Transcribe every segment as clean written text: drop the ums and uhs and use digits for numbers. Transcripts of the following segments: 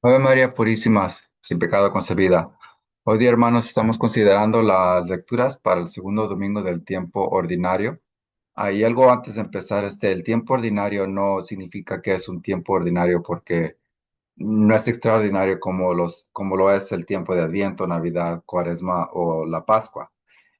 Ave María Purísimas, sin pecado concebida. Hoy día, hermanos, estamos considerando las lecturas para el segundo domingo del tiempo ordinario. Hay algo antes de empezar, el tiempo ordinario no significa que es un tiempo ordinario porque no es extraordinario como lo es el tiempo de Adviento, Navidad, Cuaresma o la Pascua.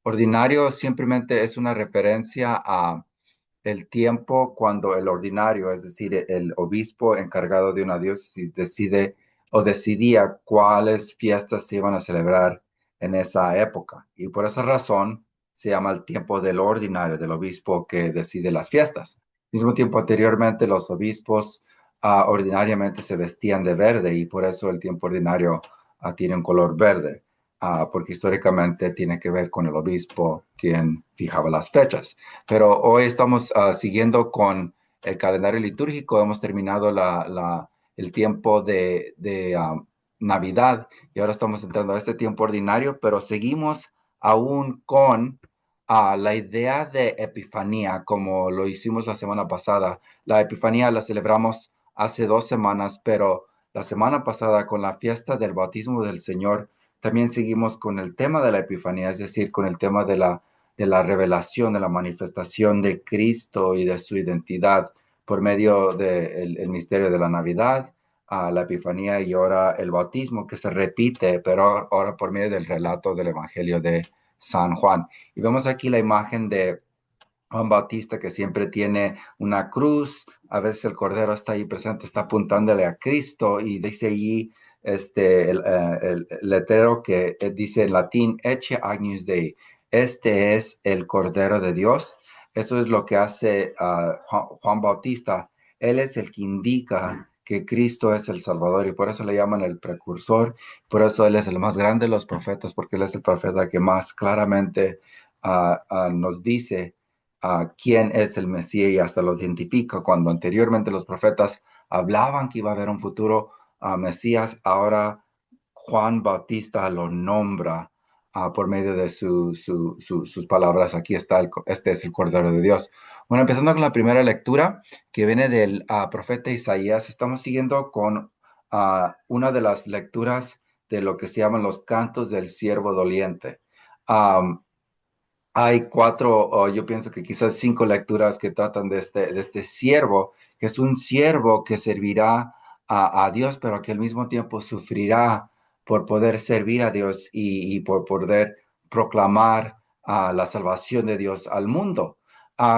Ordinario simplemente es una referencia a el tiempo cuando el ordinario, es decir, el obispo encargado de una diócesis decide o decidía cuáles fiestas se iban a celebrar en esa época. Y por esa razón se llama el tiempo del ordinario, del obispo que decide las fiestas. Al mismo tiempo, anteriormente los obispos ordinariamente se vestían de verde y por eso el tiempo ordinario tiene un color verde, porque históricamente tiene que ver con el obispo quien fijaba las fechas. Pero hoy estamos siguiendo con el calendario litúrgico. Hemos terminado el tiempo de Navidad y ahora estamos entrando a este tiempo ordinario, pero seguimos aún con la idea de Epifanía, como lo hicimos la semana pasada. La Epifanía la celebramos hace 2 semanas, pero la semana pasada con la fiesta del bautismo del Señor, también seguimos con el tema de la Epifanía, es decir, con el tema de la revelación, de la manifestación de Cristo y de su identidad por medio del misterio de la Navidad, la Epifanía y ahora el bautismo que se repite, pero ahora por medio del relato del Evangelio de San Juan. Y vemos aquí la imagen de Juan Bautista que siempre tiene una cruz, a veces el Cordero está ahí presente, está apuntándole a Cristo y dice allí el letrero que dice en latín, Ecce Agnus Dei, este es el Cordero de Dios. Eso es lo que hace Juan Bautista. Él es el que indica que Cristo es el Salvador y por eso le llaman el precursor, por eso Él es el más grande de los profetas, porque Él es el profeta que más claramente nos dice quién es el Mesías y hasta lo identifica. Cuando anteriormente los profetas hablaban que iba a haber un futuro Mesías, ahora Juan Bautista lo nombra por medio de sus palabras. Aquí está, este es el Cordero de Dios. Bueno, empezando con la primera lectura que viene del profeta Isaías, estamos siguiendo con una de las lecturas de lo que se llaman los cantos del siervo doliente. Hay cuatro, o yo pienso que quizás 5 lecturas que tratan de este siervo, que es un siervo que servirá a Dios, pero que al mismo tiempo sufrirá por poder servir a Dios y por poder proclamar la salvación de Dios al mundo.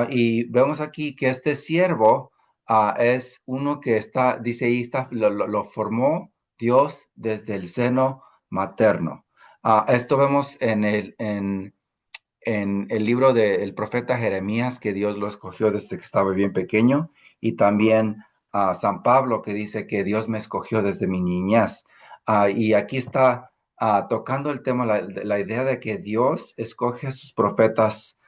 Y vemos aquí que este siervo es uno que está, dice ahí, lo formó Dios desde el seno materno. Esto vemos en el libro del profeta Jeremías, que Dios lo escogió desde que estaba bien pequeño, y también a San Pablo, que dice que Dios me escogió desde mi niñez. Y aquí está tocando el tema, la idea de que Dios escoge a sus profetas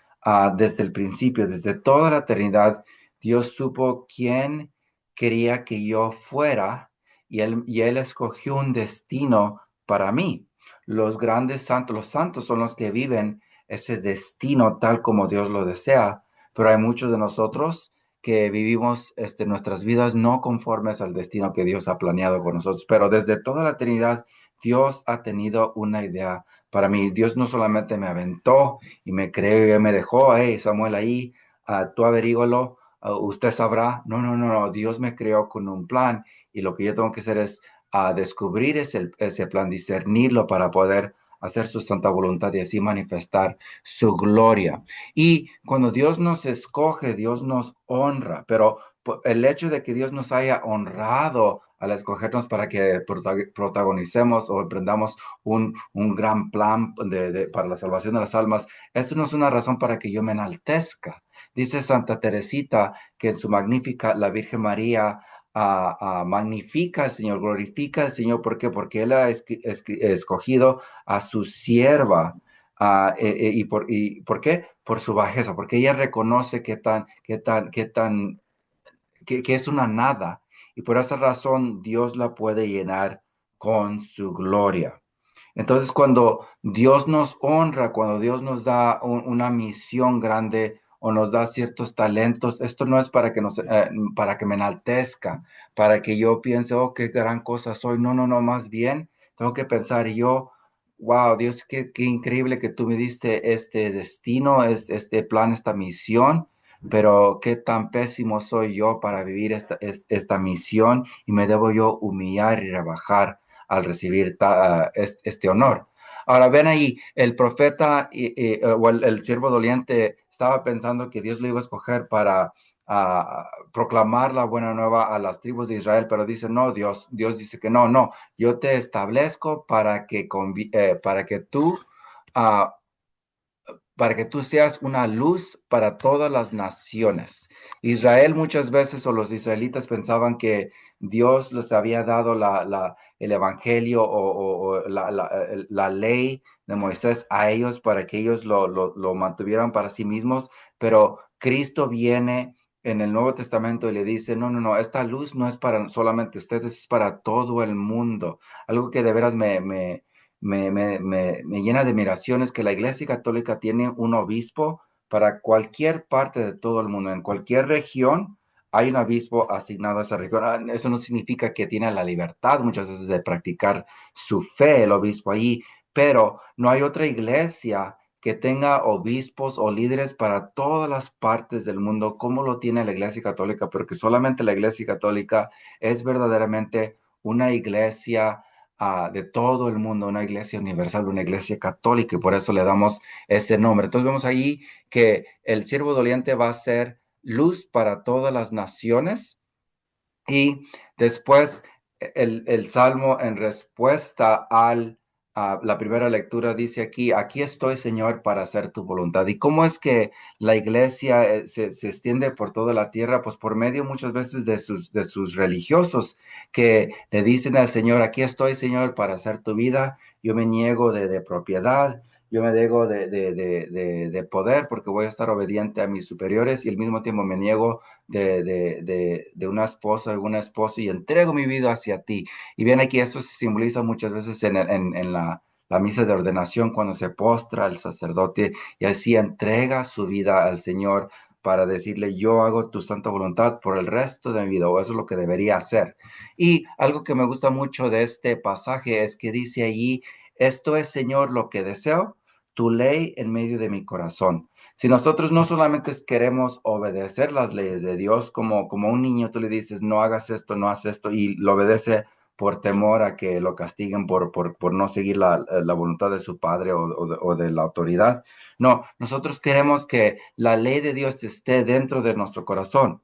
desde el principio, desde toda la eternidad. Dios supo quién quería que yo fuera y él escogió un destino para mí. Los grandes santos, los santos son los que viven ese destino tal como Dios lo desea, pero hay muchos de nosotros que vivimos nuestras vidas no conformes al destino que Dios ha planeado con nosotros, pero desde toda la eternidad Dios ha tenido una idea para mí. Dios no solamente me aventó y me creó y me dejó, hey Samuel ahí, tú averígalo, usted sabrá. No, no, no, no, Dios me creó con un plan y lo que yo tengo que hacer es descubrir ese plan, discernirlo para poder hacer su santa voluntad y así manifestar su gloria. Y cuando Dios nos escoge, Dios nos honra, pero el hecho de que Dios nos haya honrado al escogernos para que protagonicemos o emprendamos un gran plan para la salvación de las almas, eso no es una razón para que yo me enaltezca. Dice Santa Teresita que en su magnífica La Virgen María magnifica al Señor, glorifica al Señor. ¿Por qué? Porque Él ha escogido a su sierva. ¿Y por qué? Por su bajeza, porque ella reconoce que es una nada. Y por esa razón Dios la puede llenar con su gloria. Entonces, cuando Dios nos honra, cuando Dios nos da una misión grande, o nos da ciertos talentos. Esto no es para que me enaltezca, para que yo piense, oh, qué gran cosa soy. No, no, no, más bien tengo que pensar yo, wow, Dios, qué increíble que tú me diste este destino, este plan, esta misión. Pero qué tan pésimo soy yo para vivir esta misión, y me debo yo humillar y rebajar al recibir este honor. Ahora ven ahí, el profeta o el siervo doliente estaba pensando que Dios lo iba a escoger para proclamar la buena nueva a las tribus de Israel, pero dice, no, Dios dice que no, no, yo te establezco para que tú ah, seas una luz para todas las naciones. Israel muchas veces, o los israelitas, pensaban que Dios les había dado el evangelio o la ley de Moisés a ellos para que ellos lo mantuvieran para sí mismos, pero Cristo viene en el Nuevo Testamento y le dice, no, no, no, esta luz no es para solamente ustedes, es para todo el mundo. Algo que de veras me llena de admiración que la Iglesia Católica tiene un obispo para cualquier parte de todo el mundo. En cualquier región hay un obispo asignado a esa región. Eso no significa que tiene la libertad muchas veces de practicar su fe el obispo allí, pero no hay otra iglesia que tenga obispos o líderes para todas las partes del mundo como lo tiene la Iglesia Católica, porque solamente la Iglesia Católica es verdaderamente una iglesia de todo el mundo, una iglesia universal, una iglesia católica, y por eso le damos ese nombre. Entonces vemos ahí que el siervo doliente va a ser luz para todas las naciones. Y después el Salmo, en respuesta a la primera lectura, dice aquí estoy, Señor, para hacer tu voluntad. ¿Y cómo es que la iglesia se extiende por toda la tierra? Pues por medio muchas veces de sus religiosos, que le dicen al Señor, aquí estoy, Señor, para hacer tu vida. Yo me niego de propiedad. Yo me niego de poder, porque voy a estar obediente a mis superiores, y al mismo tiempo me niego de una esposa o un esposo, y entrego mi vida hacia ti. Y bien, aquí eso se simboliza muchas veces en la misa de ordenación, cuando se postra el sacerdote y así entrega su vida al Señor para decirle, yo hago tu santa voluntad por el resto de mi vida, o eso es lo que debería hacer. Y algo que me gusta mucho de este pasaje es que dice allí, esto es, Señor, lo que deseo, tu ley en medio de mi corazón. Si nosotros no solamente queremos obedecer las leyes de Dios, como un niño tú le dices, no hagas esto, no hagas esto, y lo obedece por temor a que lo castiguen por no seguir la voluntad de su padre o de la autoridad. No, nosotros queremos que la ley de Dios esté dentro de nuestro corazón.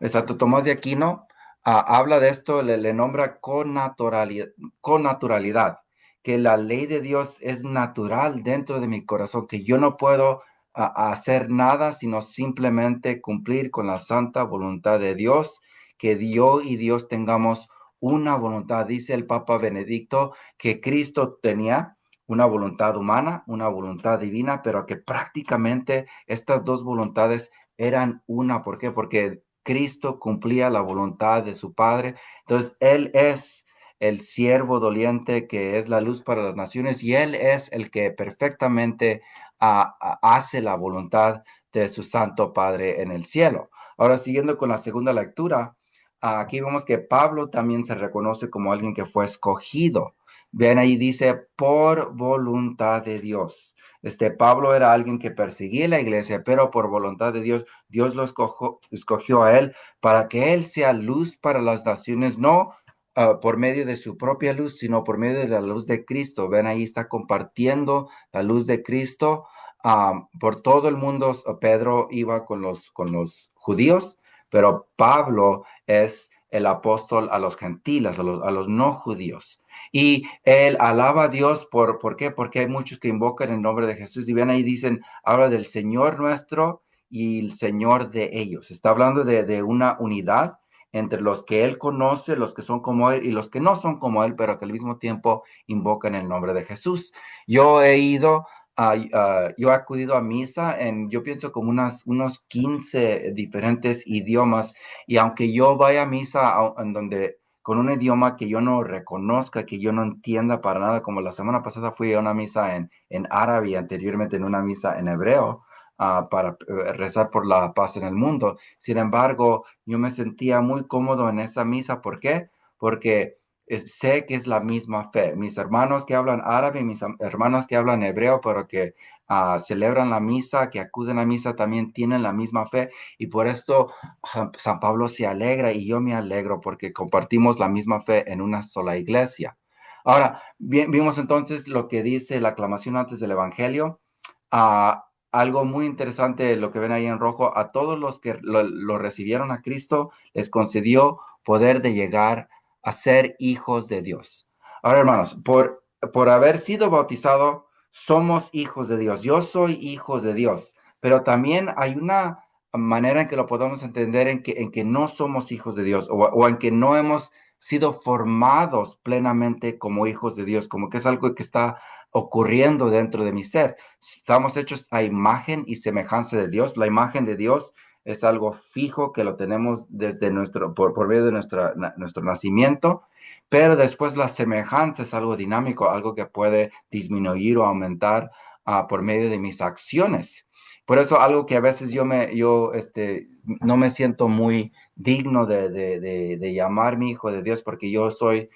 Santo Tomás de Aquino habla de esto, le nombra con naturalidad, que la ley de Dios es natural dentro de mi corazón, que yo no puedo hacer nada sino simplemente cumplir con la santa voluntad de Dios, que Dios y Dios tengamos una voluntad. Dice el Papa Benedicto que Cristo tenía una voluntad humana, una voluntad divina, pero que prácticamente estas dos voluntades eran una. ¿Por qué? Porque Cristo cumplía la voluntad de su Padre. Entonces, Él es el siervo doliente que es la luz para las naciones, y Él es el que perfectamente hace la voluntad de su Santo Padre en el cielo. Ahora, siguiendo con la segunda lectura, aquí vemos que Pablo también se reconoce como alguien que fue escogido. Ven ahí dice, por voluntad de Dios. Pablo era alguien que perseguía la iglesia, pero por voluntad de Dios, Dios lo escogió a él para que él sea luz para las naciones, no por medio de su propia luz, sino por medio de la luz de Cristo. Ven, ahí está compartiendo la luz de Cristo por todo el mundo. Pedro iba con los judíos, pero Pablo es el apóstol a los gentiles, a los no judíos. Y él alaba a Dios ¿por qué? Porque hay muchos que invocan el nombre de Jesús, y ven ahí dicen, habla del Señor nuestro y el Señor de ellos. Está hablando de una unidad entre los que Él conoce, los que son como Él y los que no son como Él, pero que al mismo tiempo invocan el nombre de Jesús. Yo yo he acudido a misa yo pienso como unos 15 diferentes idiomas, y aunque yo vaya a misa en donde con un idioma que yo no reconozca, que yo no entienda para nada, como la semana pasada fui a una misa en árabe y anteriormente en una misa en hebreo, para rezar por la paz en el mundo. Sin embargo, yo me sentía muy cómodo en esa misa. ¿Por qué? Porque sé que es la misma fe. Mis hermanos que hablan árabe, hermanos que hablan hebreo, pero que celebran la misa, que acuden a misa, también tienen la misma fe. Y por esto San Pablo se alegra y yo me alegro porque compartimos la misma fe en una sola iglesia. Ahora, vimos entonces lo que dice la aclamación antes del Evangelio. Algo muy interesante, lo que ven ahí en rojo, a todos los que lo recibieron a Cristo, les concedió poder de llegar a ser hijos de Dios. Ahora, hermanos, por haber sido bautizado, somos hijos de Dios. Yo soy hijo de Dios, pero también hay una manera en que lo podemos entender en que no somos hijos de Dios o en que no hemos sido formados plenamente como hijos de Dios, como que es algo que está ocurriendo dentro de mi ser. Estamos hechos a imagen y semejanza de Dios. La imagen de Dios es algo fijo que lo tenemos desde por medio de nuestro nacimiento, pero después la semejanza es algo dinámico, algo que puede disminuir o aumentar por medio de mis acciones. Por eso algo que a veces no me siento muy digno de llamar mi hijo de Dios porque yo soy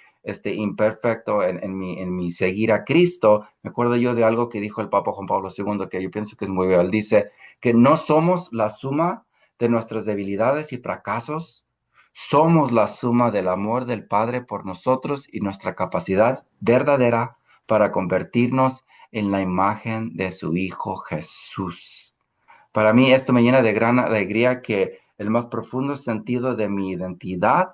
imperfecto en mi seguir a Cristo. Me acuerdo yo de algo que dijo el Papa Juan Pablo II, que yo pienso que es muy bien. Él dice que no somos la suma de nuestras debilidades y fracasos, somos la suma del amor del Padre por nosotros y nuestra capacidad verdadera para convertirnos en la imagen de su Hijo Jesús. Para mí esto me llena de gran alegría que el más profundo sentido de mi identidad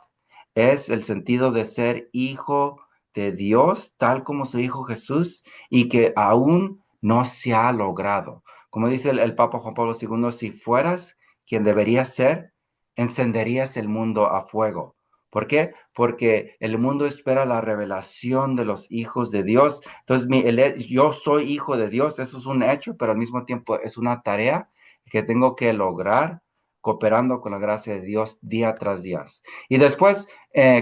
es el sentido de ser hijo de Dios, tal como su Hijo Jesús, y que aún no se ha logrado. Como dice el Papa Juan Pablo II, si fueras quien deberías ser, encenderías el mundo a fuego. ¿Por qué? Porque el mundo espera la revelación de los hijos de Dios. Entonces, yo soy hijo de Dios, eso es un hecho, pero al mismo tiempo es una tarea que tengo que lograr cooperando con la gracia de Dios día tras día. Y después,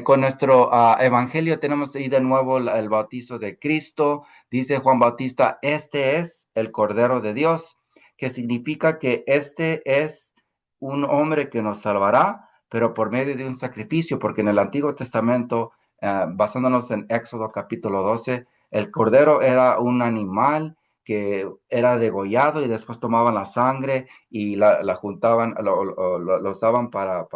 con nuestro evangelio, tenemos ahí de nuevo el bautizo de Cristo. Dice Juan Bautista, este es el Cordero de Dios, que significa que este es un hombre que nos salvará, pero por medio de un sacrificio, porque en el Antiguo Testamento, basándonos en Éxodo capítulo 12, el Cordero era un animal que era degollado y después tomaban la sangre y la juntaban, lo usaban para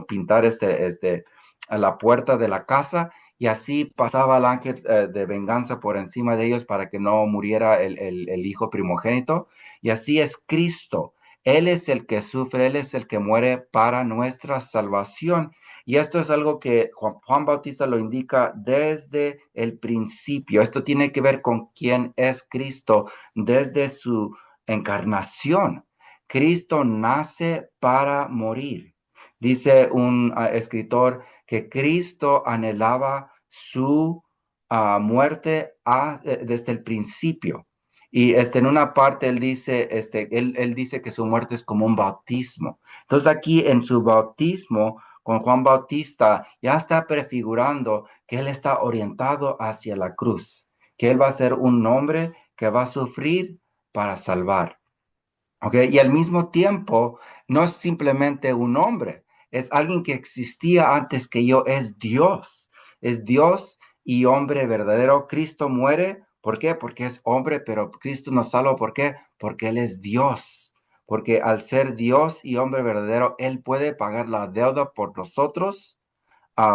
pintar a la puerta de la casa y así pasaba el ángel de venganza por encima de ellos para que no muriera el hijo primogénito. Y así es Cristo. Él es el que sufre, Él es el que muere para nuestra salvación. Y esto es algo que Juan Bautista lo indica desde el principio. Esto tiene que ver con quién es Cristo desde su encarnación. Cristo nace para morir. Dice un escritor que Cristo anhelaba su muerte desde el principio. Y en una parte él dice que su muerte es como un bautismo. Entonces aquí en su bautismo con Juan Bautista ya está prefigurando que él está orientado hacia la cruz, que él va a ser un hombre que va a sufrir para salvar. ¿Ok? Y al mismo tiempo, no es simplemente un hombre, es alguien que existía antes que yo, es Dios y hombre verdadero. Cristo muere, ¿por qué? Porque es hombre, pero Cristo nos salva, ¿por qué? Porque Él es Dios, porque al ser Dios y hombre verdadero, Él puede pagar la deuda por nosotros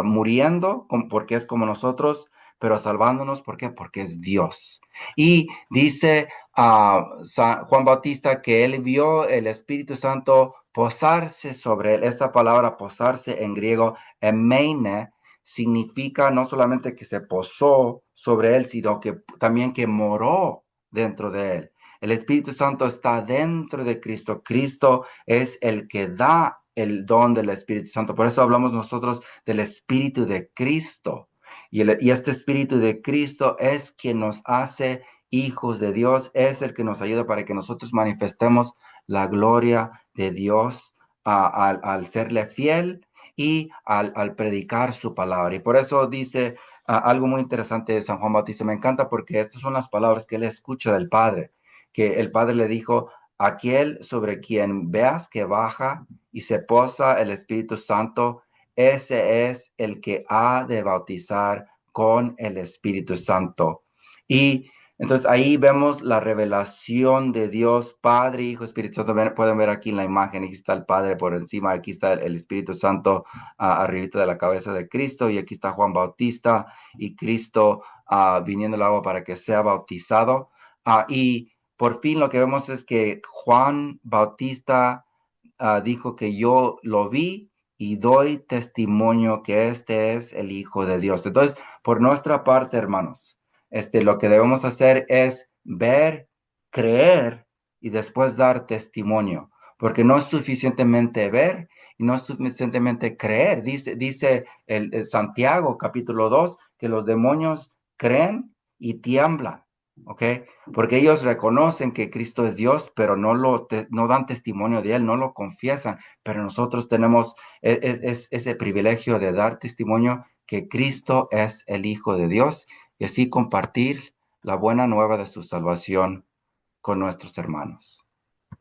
muriendo porque es como nosotros, pero salvándonos, ¿por qué? Porque es Dios. Y dice Juan Bautista que él vio el Espíritu Santo posarse sobre él. Esa palabra posarse en griego, emeine, significa no solamente que se posó sobre él, sino que también que moró dentro de él. El Espíritu Santo está dentro de Cristo. Cristo es el que da el don del Espíritu Santo. Por eso hablamos nosotros del Espíritu de Cristo. Y este Espíritu de Cristo es quien nos hace hijos de Dios, es el que nos ayuda para que nosotros manifestemos la gloria de Dios al serle fiel y al predicar su palabra. Y por eso dice algo muy interesante de San Juan Bautista. Me encanta porque estas son las palabras que él escucha del Padre, que el Padre le dijo, aquel sobre quien veas que baja y se posa el Espíritu Santo, ese es el que ha de bautizar con el Espíritu Santo. Y entonces ahí vemos la revelación de Dios, Padre, Hijo, Espíritu Santo. Pueden ver aquí en la imagen, aquí está el Padre por encima, aquí está el Espíritu Santo arribita de la cabeza de Cristo, y aquí está Juan Bautista y Cristo viniendo el agua para que sea bautizado. Y por fin lo que vemos es que Juan Bautista dijo que yo lo vi y doy testimonio que este es el Hijo de Dios. Entonces, por nuestra parte, hermanos, lo que debemos hacer es ver, creer y después dar testimonio, porque no es suficientemente ver y no es suficientemente creer. Dice el Santiago capítulo 2 que los demonios creen y tiemblan. ¿Ok? Porque ellos reconocen que Cristo es Dios, pero no dan testimonio de Él, no lo confiesan. Pero nosotros tenemos ese privilegio de dar testimonio que Cristo es el Hijo de Dios y así compartir la buena nueva de su salvación con nuestros hermanos.